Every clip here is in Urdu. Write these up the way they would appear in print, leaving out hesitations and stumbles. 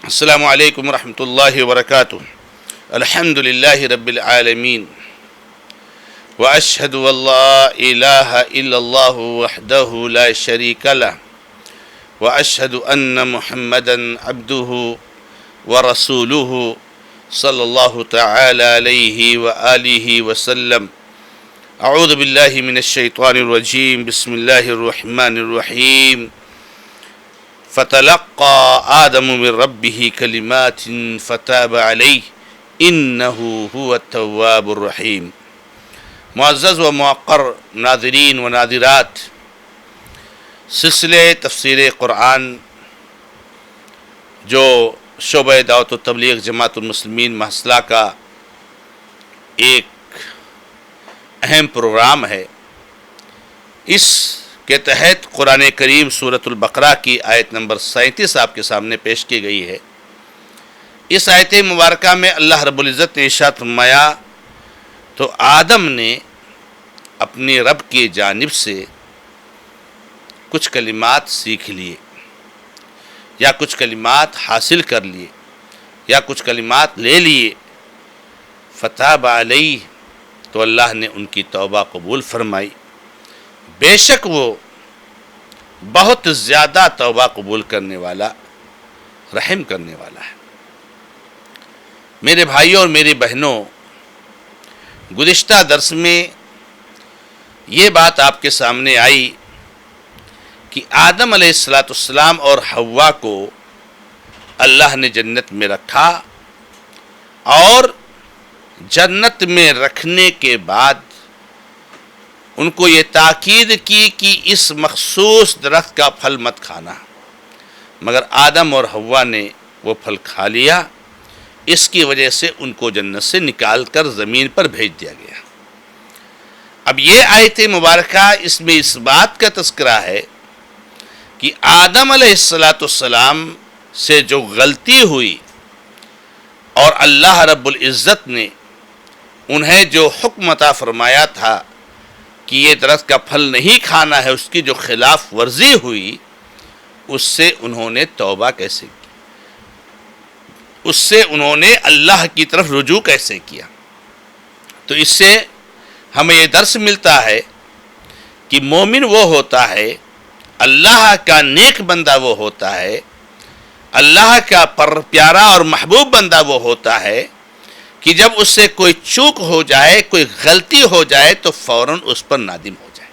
السلام علیکم ورحمۃ اللہ وبرکاتہ. الحمد للہ رب العالمین واشہد ان لا الہ الا اللہ وحدہ لا شریک لہ واشہد ان محمدا عبدہ ورسولہ صلی اللہ تعالی علیہ وآلہ وسلم. اعوذ باللہ من الشیطان الرجیم. بسم اللہ الرحمن الرحیم. فتلقى آدم من ربه كلمات فتاب عليه إنه هو التواب الرحیم. معزز و موقر ناظرین و ناظرات، سلسلے تفسیر قرآن جو شعبہ دعوت و تبلیغ جماعت المسلمین محصلہ کا ایک اہم پروگرام ہے، اس کے تحت قرآن کریم سورۃ البقرہ کی آیت نمبر 37 آپ کے سامنے پیش کی گئی ہے. اس آیت مبارکہ میں اللہ رب العزت نے ارشاد فرمایا تو آدم نے اپنے رب کی جانب سے کچھ کلمات سیکھ لیے یا کچھ کلمات حاصل کر لیے یا کچھ کلمات لے لیے. فتاب علیہ، تو اللہ نے ان کی توبہ قبول فرمائی. بے شک وہ بہت زیادہ توبہ قبول کرنے والا، رحم کرنے والا ہے. میرے بھائیوں اور میری بہنوں، گزشتہ درس میں یہ بات آپ کے سامنے آئی کہ آدم علیہ السلام اور حوا کو اللہ نے جنت میں رکھا، اور جنت میں رکھنے کے بعد ان کو یہ تاکید کی کہ اس مخصوص درخت کا پھل مت کھانا، مگر آدم اور حوا نے وہ پھل کھا لیا. اس کی وجہ سے ان کو جنت سے نکال کر زمین پر بھیج دیا گیا. اب یہ آیت مبارکہ اس میں اس بات کا تذکرہ ہے کہ آدم علیہ السلام سے جو غلطی ہوئی اور اللہ رب العزت نے انہیں جو حکم عطا فرمایا تھا کہ یہ درخت کا پھل نہیں کھانا ہے، اس کی جو خلاف ورزی ہوئی، اس سے انہوں نے توبہ کیسے کی، اس سے انہوں نے اللہ کی طرف رجوع کیسے کیا. تو اس سے ہمیں یہ درس ملتا ہے کہ مومن وہ ہوتا ہے، اللہ کا نیک بندہ وہ ہوتا ہے، اللہ کا پیارا اور محبوب بندہ وہ ہوتا ہے کہ جب اس سے کوئی چوک ہو جائے، کوئی غلطی ہو جائے تو فوراً اس پر نادم ہو جائے.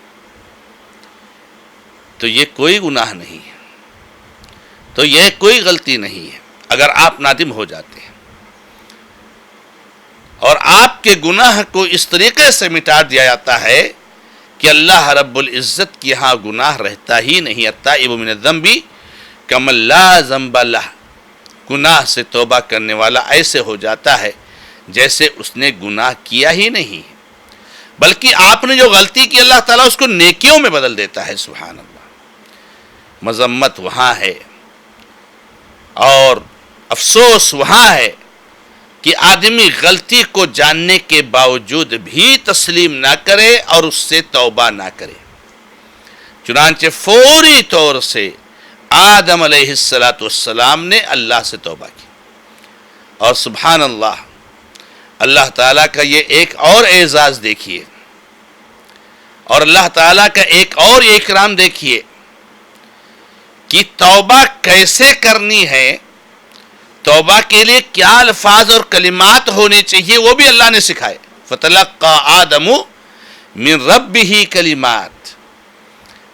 تو یہ کوئی گناہ نہیں ہے، تو یہ کوئی غلطی نہیں ہے اگر آپ نادم ہو جاتے ہیں اور آپ کے گناہ کو اس طریقے سے مٹا دیا جاتا ہے کہ اللہ رب العزت کے ہاں گناہ رہتا ہی نہیں. التائب من الذنب کمن لا ذنب لہ، گناہ سے توبہ کرنے والا ایسے ہو جاتا ہے جیسے اس نے گناہ کیا ہی نہیں، بلکہ آپ نے جو غلطی کی اللہ تعالیٰ اس کو نیکیوں میں بدل دیتا ہے. سبحان اللہ. مذمت وہاں ہے اور افسوس وہاں ہے کہ آدمی غلطی کو جاننے کے باوجود بھی تسلیم نہ کرے اور اس سے توبہ نہ کرے. چنانچہ فوری طور سے آدم علیہ السلام نے اللہ سے توبہ کی. اور سبحان اللہ، اللہ تعالیٰ کا یہ ایک اور اعزاز دیکھیے، اور اللہ تعالیٰ کا ایک اور اکرام دیکھیے کہ توبہ کیسے کرنی ہے، توبہ کے لیے کیا الفاظ اور کلمات ہونے چاہیے، وہ بھی اللہ نے سکھائے. فتلقى آدم من ربه کلمات،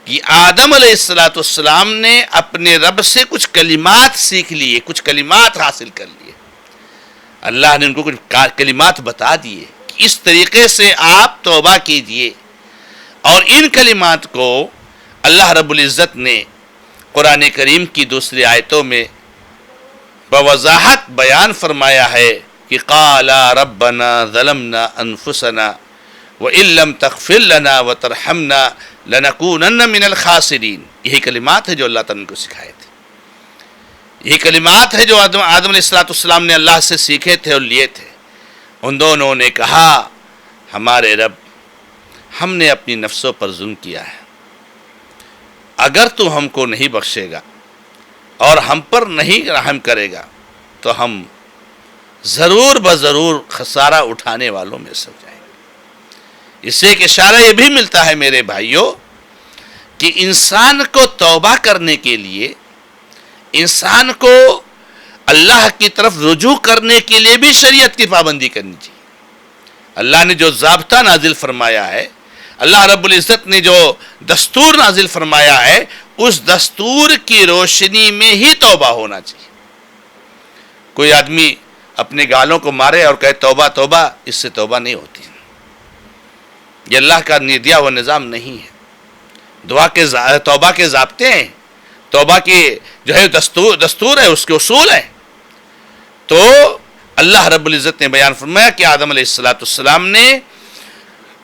کہ آدم علیہ السلام نے اپنے رب سے کچھ کلمات سیکھ لیے، کچھ کلمات حاصل کر لیے. اللہ نے ان کو کچھ کلمات بتا دیے کہ اس طریقے سے آپ توبہ کیجئے. اور ان کلمات کو اللہ رب العزت نے قرآن کریم کی دوسری آیتوں میں بوضاحت بیان فرمایا ہے کہ قالا ربنا ظلمنا انفسنا وان لم تغفر لنا وترحمنا لنکونن من الخاسرین. یہی کلمات ہے جو اللہ تعالیٰ نے کو سکھائے تھے، یہ کلمات ہے جو آدم علیہ السلام نے اللہ سے سیکھے تھے اور لیے تھے. ان دونوں نے کہا ہمارے رب، ہم نے اپنی نفسوں پر ظلم کیا ہے، اگر تو ہم کو نہیں بخشے گا اور ہم پر نہیں رحم کرے گا تو ہم ضرور بضرور خسارہ اٹھانے والوں میں سے ہو جائیں گے۔ اس سے ایک اشارہ یہ بھی ملتا ہے میرے بھائیوں کہ انسان کو توبہ کرنے کے لیے، انسان کو اللہ کی طرف رجوع کرنے کے لیے بھی شریعت کی پابندی کرنی چاہیے۔ اللہ نے جو ضابطہ نازل فرمایا ہے، اللہ رب العزت نے جو دستور نازل فرمایا ہے، اس دستور کی روشنی میں ہی توبہ ہونا چاہیے۔ کوئی آدمی اپنے گالوں کو مارے اور کہے توبہ توبہ، اس سے توبہ نہیں ہوتی۔ یہ اللہ کا دیا ہوا نظام نہیں ہے۔ توبہ کے ضابطے ہیں، توبہ کی جو ہے دستور ہے، اس کے اصول ہیں۔ تو اللہ رب العزت نے بیان فرمایا کہ آدم علیہ السلام نے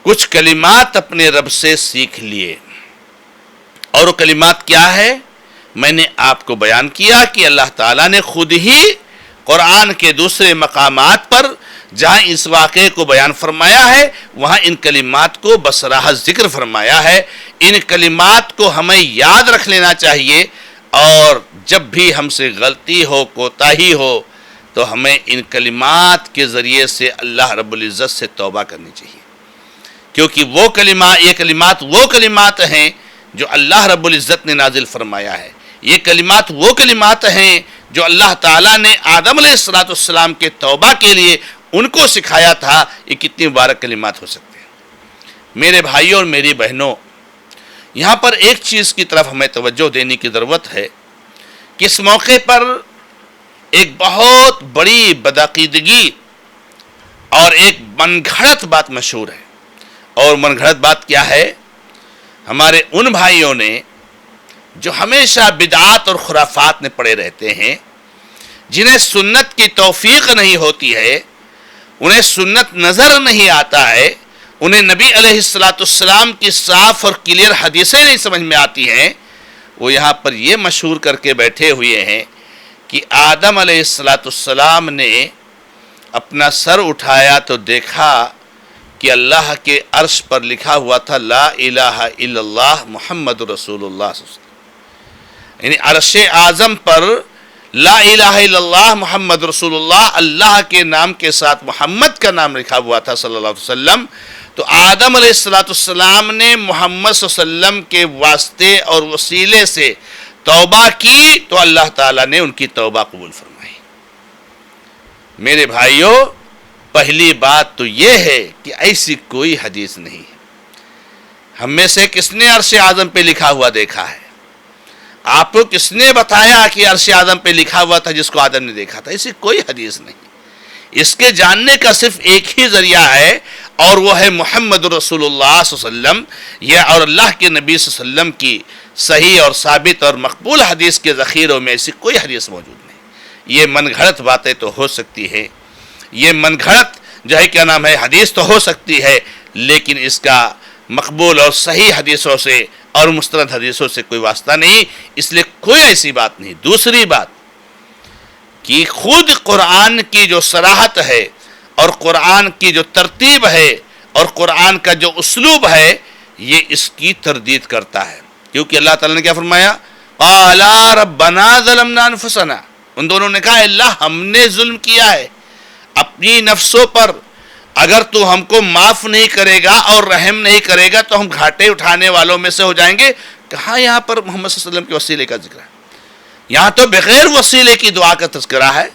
کچھ کلمات اپنے رب سے سیکھ لیے، اور وہ کلمات کیا ہے؟ میں نے آپ کو بیان کیا کہ اللہ تعالیٰ نے خود ہی قرآن کے دوسرے مقامات پر جہاں اس واقعے کو بیان فرمایا ہے، وہاں ان کلمات کو بصراحت ذکر فرمایا ہے۔ ان کلمات کو ہمیں یاد رکھ لینا چاہیے، اور جب بھی ہم سے غلطی ہو، کوتاہی ہو، تو ہمیں ان کلمات کے ذریعے سے اللہ رب العزت سے توبہ کرنی چاہیے، کیونکہ یہ کلمات وہ کلمات ہیں جو اللہ رب العزت نے نازل فرمایا ہے۔ یہ کلمات وہ کلمات ہیں جو اللہ تعالیٰ نے آدم علیہ السلام کے توبہ کے لیے ان کو سکھایا تھا۔ یہ کتنی مبارک کلمات ہو سکتے ہیں۔ میرے بھائیوں اور میری بہنوں، یہاں پر ایک چیز کی طرف ہمیں توجہ دینے کی ضرورت ہے کہ اس موقع پر ایک بہت بڑی بدعقیدگی اور ایک من گھڑت بات مشہور ہے۔ اور من گھڑت بات کیا ہے؟ ہمارے ان بھائیوں نے جو ہمیشہ بدعات اور خرافات میں پڑے رہتے ہیں، جنہیں سنت کی توفیق نہیں ہوتی ہے، انہیں سنت نظر نہیں آتا ہے، انہیں نبی علیہ السلام کی صاف اور کلیئر حدیثیں نہیں سمجھ میں آتی ہیں، وہ یہاں پر یہ مشہور کر کے بیٹھے ہوئے ہیں کہ آدم علیہ السلام نے اپنا سر اٹھایا تو دیکھا کہ اللہ کے عرش پر لکھا ہوا تھا لا الہ الا اللہ محمد رسول اللہ صلی اللہ علیہ وسلم، یعنی عرش اعظم پر لا الہ الا اللہ محمد رسول اللہ، اللہ کے نام کے ساتھ محمد کا نام لکھا ہوا تھا صلی اللہ علیہ وسلم۔ تو آدم علیہ السلام نے محمد صلی اللہ علیہ وسلم کے واسطے اور وسیلے سے توبہ کی، تو اللہ تعالیٰ نے ان کی توبہ قبول فرمائی۔ میرے بھائیوں، پہلی بات تو یہ ہے کہ ایسی کوئی حدیث نہیں ہے۔ ہم میں سے کس نے عرش اعظم پہ لکھا ہوا دیکھا ہے؟ آپ کو کس نے بتایا کہ عرش اعظم پہ لکھا ہوا تھا جس کو آدم نے دیکھا تھا؟ ایسی کوئی حدیث نہیں۔ اس کے جاننے کا صرف ایک ہی ذریعہ ہے، اور وہ ہے محمد رسول اللہ صلی اللہ علیہ وسلم، یہ اور اللہ کے نبی صلی اللہ علیہ وسلم کی صحیح اور ثابت اور مقبول حدیث کے ذخیروں میں ایسی کوئی حدیث موجود نہیں۔ یہ من گھڑت باتیں تو ہو سکتی ہے، یہ من گھڑت جو ہے کیا نام ہے حدیث تو ہو سکتی ہے، لیکن اس کا مقبول اور صحیح حدیثوں سے اور مستند حدیثوں سے کوئی واسطہ نہیں، اس لیے کوئی ایسی بات نہیں۔ دوسری بات کہ خود قرآن کی جو صراحت ہے اور قرآن کی جو ترتیب ہے اور قرآن کا جو اسلوب ہے، یہ اس کی تردید کرتا ہے، کیونکہ اللہ تعالیٰ نے کیا فرمایا؟ قَالَا رَبَّنَا ظَلَمْنَا أَنفُسَنَا، ان دونوں نے کہا اللہ ہم نے ظلم کیا ہے اپنی نفسوں پر، اگر تو ہم کو معاف نہیں کرے گا اور رحم نہیں کرے گا تو ہم گھاٹے اٹھانے والوں میں سے ہو جائیں گے۔ کہاں یہاں پر محمد صلی اللہ علیہ وسلم کے وسیلے کا ذکر ہے؟ یہاں تو بغیر وسیلے کی دعا کا تذکرہ ہے،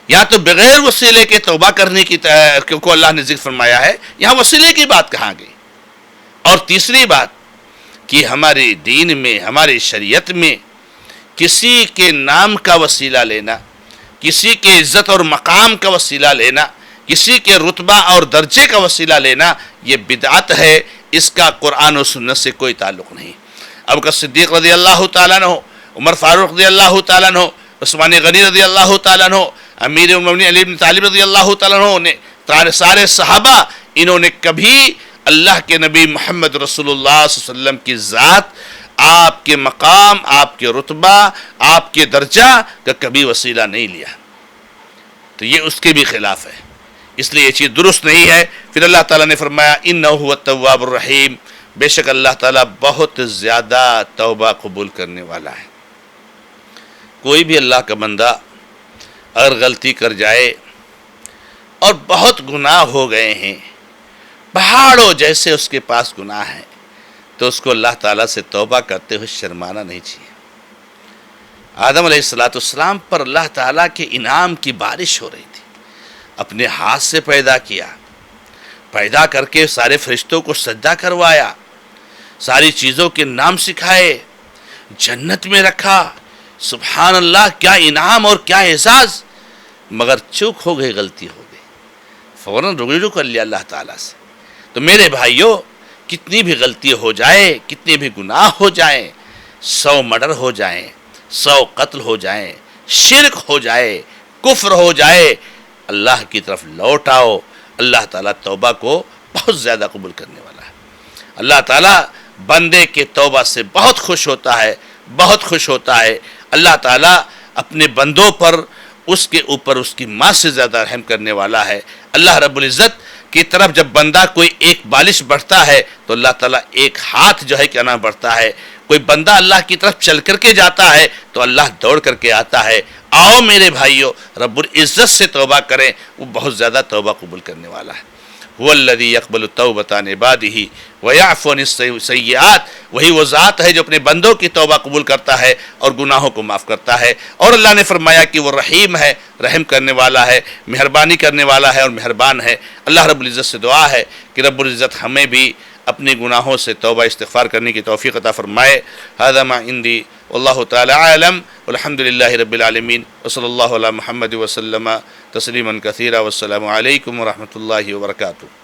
یہاں تو بغیر وسیلے کے توبہ کرنے کی کو اللہ نے ذکر فرمایا ہے، یہاں وسیلے کی بات کہاں گئی؟ اور تیسری بات کہ ہمارے دین میں، ہماری شریعت میں کسی کے نام کا وسیلہ لینا، کسی کے عزت اور مقام کا وسیلہ لینا، کسی کے رتبہ اور درجے کا وسیلہ لینا، یہ بدعت ہے، اس کا قرآن و سنت سے کوئی تعلق نہیں۔ ابو بکر صدیق رضی اللہ تعالیٰ عنہ، عمر فاروق رضی اللہ تعالیٰ عنہ، عثمان غنی رضی اللہ تعالیٰ عنہ، امیر المومنین علی بن طالب رضی اللہ تعالیٰ عنہ نے، سارے صحابہ، انہوں نے کبھی اللہ کے نبی محمد رسول اللہ صلی اللہ علیہ وسلم کی ذات، آپ کے مقام، آپ کے رتبہ، آپ کے درجہ کا کبھی وسیلہ نہیں لیا، تو یہ اس کے بھی خلاف ہے، اس لیے یہ چیز درست نہیں ہے۔ پھر اللہ تعالیٰ نے فرمایا انہ هو التواب الرحیم، بے شک اللہ تعالیٰ بہت زیادہ توبہ قبول کرنے والا ہے۔ کوئی بھی اللہ کا بندہ اگر غلطی کر جائے اور بہت گناہ ہو گئے ہیں، پہاڑوں جیسے اس کے پاس گناہ ہے، تو اس کو اللہ تعالیٰ سے توبہ کرتے ہوئے شرمانا نہیں چاہیے۔ آدم علیہ السلام پر اللہ تعالیٰ کے انعام کی بارش ہو رہی تھی، اپنے ہاتھ سے پیدا کیا، پیدا کر کے سارے فرشتوں کو سجدہ کروایا، ساری چیزوں کے نام سکھائے، جنت میں رکھا، سبحان اللہ کیا انعام اور کیا اعزاز، مگر چوک ہو گئی، غلطی ہو گئی، فوراً رجوع کر لیا اللہ تعالیٰ سے۔ تو میرے بھائیوں، کتنی بھی غلطی ہو جائے، کتنے بھی گناہ ہو جائیں، 100 مرڈر ہو جائیں، 100 قتل ہو جائیں، شرک ہو جائے، کفر ہو جائے، اللہ کی طرف لوٹ آؤ، اللہ تعالیٰ توبہ کو بہت زیادہ قبول کرنے والا ہے۔ اللہ تعالیٰ بندے کے توبہ سے بہت خوش ہوتا ہے، بہت خوش ہوتا ہے۔ اللہ تعالیٰ اپنے بندوں پر، اس کے اوپر اس کی ماں سے زیادہ رحم کرنے والا ہے۔ اللہ رب العزت کی طرف جب بندہ کوئی ایک بالش بڑھتا ہے تو اللہ تعالیٰ ایک ہاتھ جو ہے کیا نام بڑھتا ہے۔ کوئی بندہ اللہ کی طرف چل کر کے جاتا ہے تو اللہ دوڑ کر کے آتا ہے۔ آؤ میرے بھائیوں، رب العزت سے توبہ کریں، وہ بہت زیادہ توبہ قبول کرنے والا ہے۔ هو الذی یقبل التوبۃ عن عبادہ ویعفو عن السیئات، وہی وہ ذات ہے جو اپنے بندوں کی توبہ قبول کرتا ہے اور گناہوں کو معاف کرتا ہے۔ اور اللہ نے فرمایا کہ وہ رحیم ہے، رحم کرنے والا ہے، مہربانی کرنے والا ہے اور مہربان ہے۔ اللہ رب العزت سے دعا ہے کہ رب العزت ہمیں بھی اپنے گناہوں سے توبہ استغفار کرنے کی توفیق عطا فرمائے۔ ھذا ما عندی واللہ تعالی اعلم، والحمد للہ رب العالمین، وصلی اللہ علی محمد وسلم تسلیما کثیرا، والسلام علیکم ورحمۃ اللہ وبرکاتہ۔